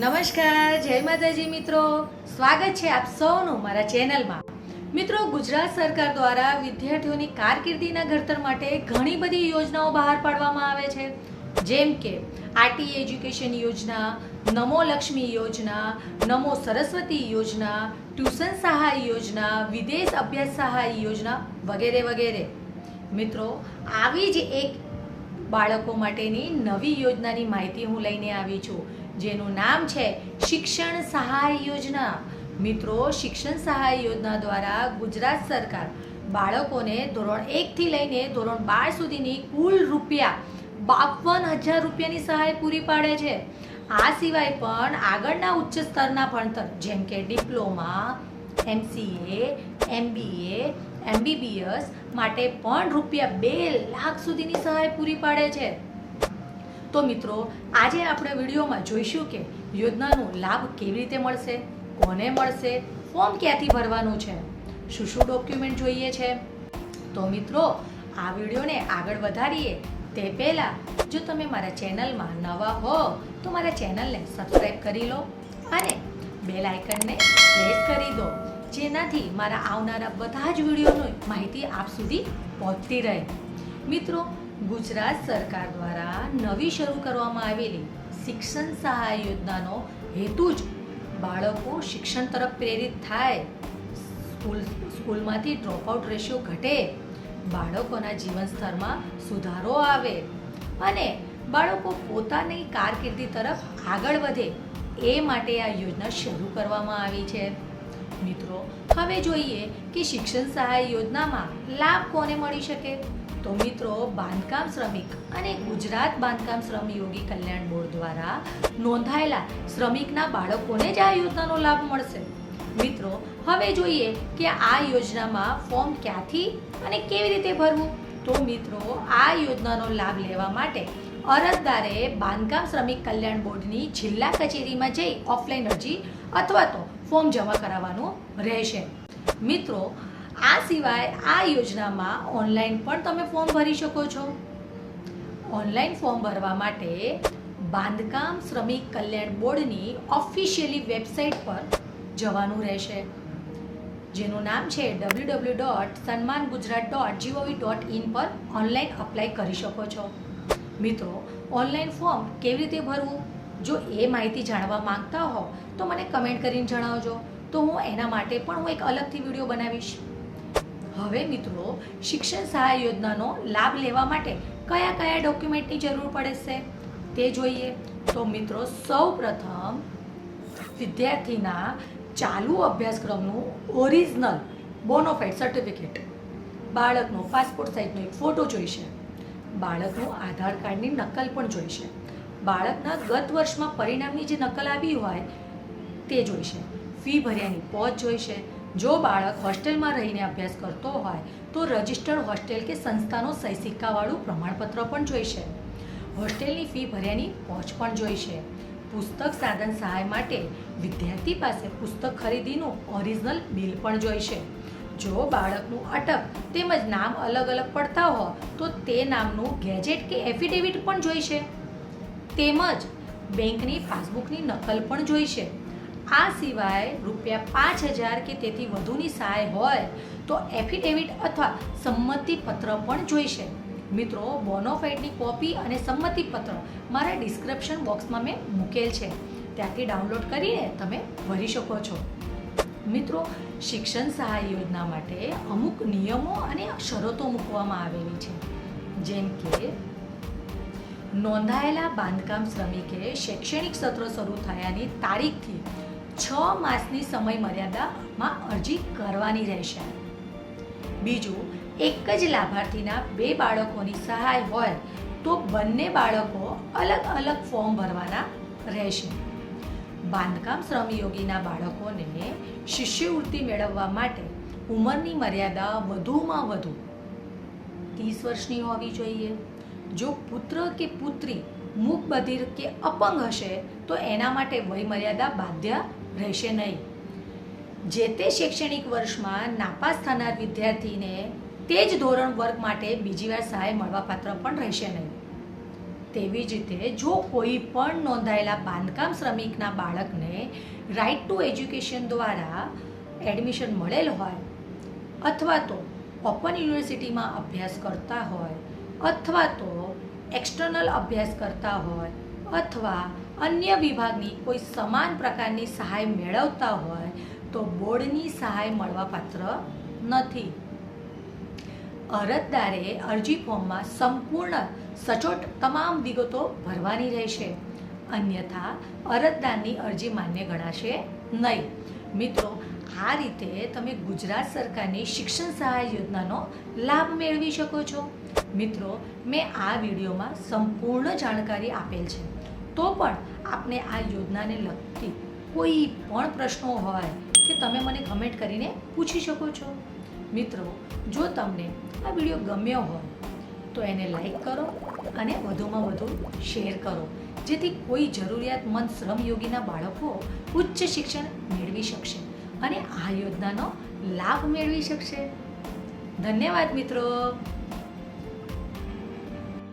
નમસ્કાર, જય માતાજી મિત્રો. સ્વાગત છે આપ સૌનું મારા ચેનલમાં. મિત્રો, ગુજરાત સરકાર દ્વારા વિદ્યાર્થીઓની કારકિર્દીના ઘડતર માટે ઘણી બધી યોજનાઓ બહાર પાડવામાં આવે છે, જેમ કે આરટી એજ્યુકેશન યોજના, નમો લક્ષ્મી યોજના, નમો સરસ્વતી યોજના, ટ્યુશન સહાય યોજના, વિદેશ અભ્યાસ સહાય યોજના વગેરે વગેરે. મિત્રો, આવી જ એક બાળકો માટેની નવી યોજનાની માહિતી હું લઈને આવી છું, જેનું નામ છે શિક્ષણ સહાય યોજના. મિત્રો, શિક્ષણ સહાય યોજના દ્વારા ગુજરાત સરકાર બાળકોને ધોરણ 1 થી લઈને ધોરણ 12 સુધીની કુલ ₹52,000 રૂપિયાની સહાય પૂરી પાડે છે. આ સિવાય પણ આગળના ઉચ્ચ સ્તરના ભણતર જેમ કે ડિપ્લોમા, MCA, MBA, MBBS માટે પણ ₹2 લાખ સુધીની સહાય પૂરી પાડે છે. તો મિત્રો, આજે આપણે વિડીયોમાં જોઈશું કે યોજનાનો લાભ કેવી રીતે મળશે, કોને મળશે, ફોર્મ ક્યાંથી ભરવાનું છે, શું શું ડોક્યુમેન્ટ જોઈએ છે. તો મિત્રો, આ વિડીયોને આગળ વધારીએ તે પહેલાં જો તમે મારા ચેનલમાં નવા હો તો મારા ચેનલને સબસ્ક્રાઈબ કરી લો અને બેલ આઇકનને પ્રેસ કરી દો, જેનાથી મારા આવનારા બધા જ વિડીયોની માહિતી આપ સુધી પહોંચતી રહે. મિત્રો, ગુજરાત સરકાર દ્વારા નવી શરૂ કરવામાં આવેલી શિક્ષણ સહાય યોજનાનો હેતુ જ બાળકો શિક્ષણ તરફ પ્રેરિત થાય, સ્કૂલમાંથી ડ્રોપઆઉટ રેશિયો ઘટે, બાળકોના જીવન સ્તરમાં સુધારો આવે અને બાળકો પોતાની કારકિર્દી તરફ આગળ વધે, એ માટે આ યોજના શરૂ કરવામાં આવી છે. મિત્રો, હવે જોઈએ કે શિક્ષણ સહાય યોજનામાં લાભ કોને મળી શકે. તો મિત્રો, બાંધકામ શ્રમિક અને ગુજરાત બાંધકામ શ્રમયોગી કલ્યાણ બોર્ડ દ્વારા નોંધાયેલા શ્રમિકના બાળકોને જ આ યોજનાનો લાભ મળશે. મિત્રો, હવે જોઈએ કે આ યોજનામાં ફોર્મ ક્યાંથી અને કેવી રીતે ભરવું. તો મિત્રો, આ યોજનાનો લાભ લેવા માટે અરજદારે બાંધકામ શ્રમિક કલ્યાણ બોર્ડની જિલ્લા કચેરીમાં જઈ ઓફલાઈન અરજી અથવા તો ફોર્મ જમા કરાવવાનું રહેશે. મિત્રો, આ સિવાય આ યોજનામાં ઓનલાઈન પણ તમે ફોર્મ ભરી શકો છો. ઓનલાઈન ફોર્મ ભરવા માટે બાંધકામ શ્રમિક કલ્યાણ બોર્ડની ઓફિશિયલી વેબસાઇટ પર જવાનું રહેશે, જેનું નામ છે www.sanmangujarat.gov.in પર ઓનલાઈન અપ્લાય કરી શકો છો. મિત્રો, ઓનલાઈન ફોર્મ કેવી રીતે ભરવું, જો એ માહિતી જાણવા માંગતા હો તો મને કમેન્ટ કરીને જણાવજો, તો હું એના માટે પણ એક અલગથી વિડીયો બનાવીશ. હવે મિત્રો, શિક્ષણ સહાય યોજનાનો લાભ લેવા માટે કયા કયા ડોક્યુમેન્ટની જરૂર પડશે તે જોઈએ. તો મિત્રો, સૌ પ્રથમ વિદ્યાર્થીના ચાલુ અભ્યાસક્રમનું ઓરિજિનલ બોનોફાઇડ સર્ટિફિકેટ, બાળકનો પાસપોર્ટ સાઇઝનો એક ફોટો જોઈશે, બાળકનું આધાર કાર્ડની નકલ પણ જોઈશે, બાળકના ગત વર્ષમાં પરિણામની જે નકલ આવી હોય તે જોઈશે, ફી ભર્યાની પોચ જોઈશે. જો બાળક હોસ્ટેલમાં રહીને અભ્યાસ કરતો હોય તો રજિસ્ટર્ડ હોસ્ટેલ કે સંસ્થાનો સહી સિક્કાવાળું પ્રમાણપત્ર પણ જોઈશે, હોસ્ટેલની ફી ભર્યાની પોચ પણ જોઈશે, પુસ્તક સાધન સહાય માટે વિદ્યાર્થી પાસે પુસ્તક ખરીદીનું ઓરિજિનલ બિલ પણ જોઈશે. જો બાળકનું અટક તેમજ નામ અલગ અલગ પડતા હોય તો તે નામનું ગેજેટ કે એફિડેવિટ પણ જોઈશે, તેમજ બેંકની પાસબુકની નકલ પણ જોઈશે. આ સિવાય ₹5,000 કે તેથી વધુની સહાય હોય તો એફિડેવિટ અથવા સંમતિપત્ર પણ જોઈશે. મિત્રો, બોનોફાઇડની કોપી અને સંમતિપત્ર મારા ડિસ્ક્રિપ્શન બોક્સમાં મેં મૂકેલ છે, ત્યાંથી ડાઉનલોડ કરીને તમે ભરી શકો છો. મિત્રો, શિક્ષણ સહાય યોજના માટે અમુક નિયમો અને શરતો મૂકવામાં આવેલી છે, જેમ કે નોંધાયેલા બાંધકામ શ્રમિકે શૈક્ષણિક સત્ર શરૂ થયાની તારીખથી 6 માસની સમય મર્યાદામાં અરજી કરવાની રહેશે. બીજું, એક જ લાભાર્થીના 2 બાળકોની સહાય હોય તો બંને બાળકો અલગ અલગ ફોર્મ ભરવાના રહેશે. બાંધકામ શ્રમયોગીના બાળકોને શિષ્યવૃત્તિ મેળવવા માટે ઉંમરની મર્યાદા વધુમાં વધુ 30 વર્ષની હોવી જોઈએ. જો પુત્ર કે પુત્રી મૂક બધિર કે અપંગ હશે તો એના માટે વય મર્યાદા બાધ્ય રહેશે નહીં. જે તે શૈક્ષણિક વર્ષમાં નાપાસ થનાર વિદ્યાર્થીને તે જ ધોરણ વર્ગ માટે બીજી વાર સહાય મળવાપાત્ર પણ રહેશે નહીં. તેવી જ રીતે જો કોઈ પણ નોંધાયેલા બાંધકામ શ્રમિકના બાળકને રાઇટ ટુ એજ્યુકેશન દ્વારા એડમિશન મળેલ હોય અથવા તો ઓપન યુનિવર્સિટીમાં અભ્યાસ કરતા હોય અથવા તો એક્સટર્નલ અભ્યાસ કરતા હોય અથવા અન્ય વિભાગની કોઈ સમાન પ્રકારની સહાય મેળવતા હોય તો બોર્ડની સહાય મળવાપાત્ર નથી. અરજદારે અરજી ફોર્મમાં સંપૂર્ણ સચોટ તમામ વિગતો ભરવાની રહેશે, અન્યથા અરજદારની અરજી માન્ય ગણાશે નહીં. મિત્રો, આ રીતે તમે ગુજરાત સરકારની શિક્ષણ સહાય યોજનાનો લાભ મેળવી શકો છો. મિત્રો, મેં આ વિડીયોમાં સંપૂર્ણ જાણકારી આપેલ છે, તો પણ આપને આ યોજનાને લગતી કોઈ પણ પ્રશ્નો હોય કે તમે મને કમેન્ટ કરીને પૂછી શકો છો. મિત્રો, જો તમને આ વિડીયો ગમ્યો હોય તો એને લાઈક કરો અને વધુમાં વધુ શેર કરો, જેથી કોઈ જરૂરિયાતમંદ શ્રમયોગીના બાળકો ઉચ્ચ શિક્ષણ મેળવી શકશે અને આ યોજનાનો લાભ મેળવી શકશે. ધન્યવાદ મિત્રો.